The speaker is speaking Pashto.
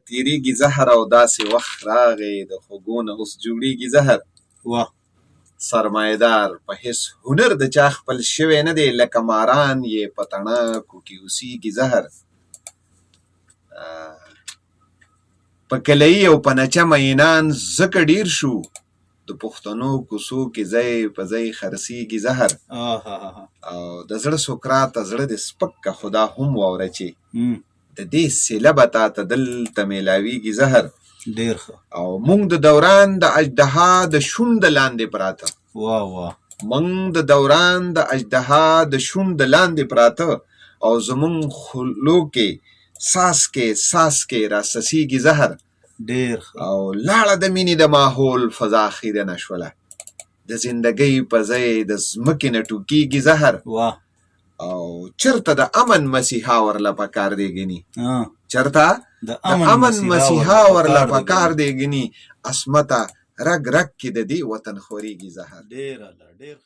تیریږي زهر او داسې وخت راغی د خوږو نه اوس جوړیږي زهر. واه سرمایدار په هیڅ هنر د چا خپل شوی نه دی، لکه ماران یې په تڼاکو کې اوسیږي زهر. په کلهیي او په نچه مینان ځکه ډیر شو، د پښتنو کوڅو کې ځای په ځای خرڅیږي زهر. او د زړه سقراطه زړه دې سپک که خدا هم واوره چې د دې سیلبه تا ته دلته میلاویږي زهر. ډیر ښه. او موږ د دوران د اژدها د شونډه لاندې پراته، واه واه، موږ د دوران د اژدها د شونډه لاندې پراته، او زمونږ خولو کې ساسکې راسسیږي زهر. ډیر ښه. او لاړه د مینې د ماحول فضا خیرنه شوله، د زندګۍ په ځای د ځمکې نه ټوکیږي زهر. واه. او چرته د امن مسیحا ورله پکار دی ګني، چرته د امن مسیحا ورله پکار دی ګني، اسمته رګ رګ کې د دې وطن خوريږي زهر. ډیر الله ډیر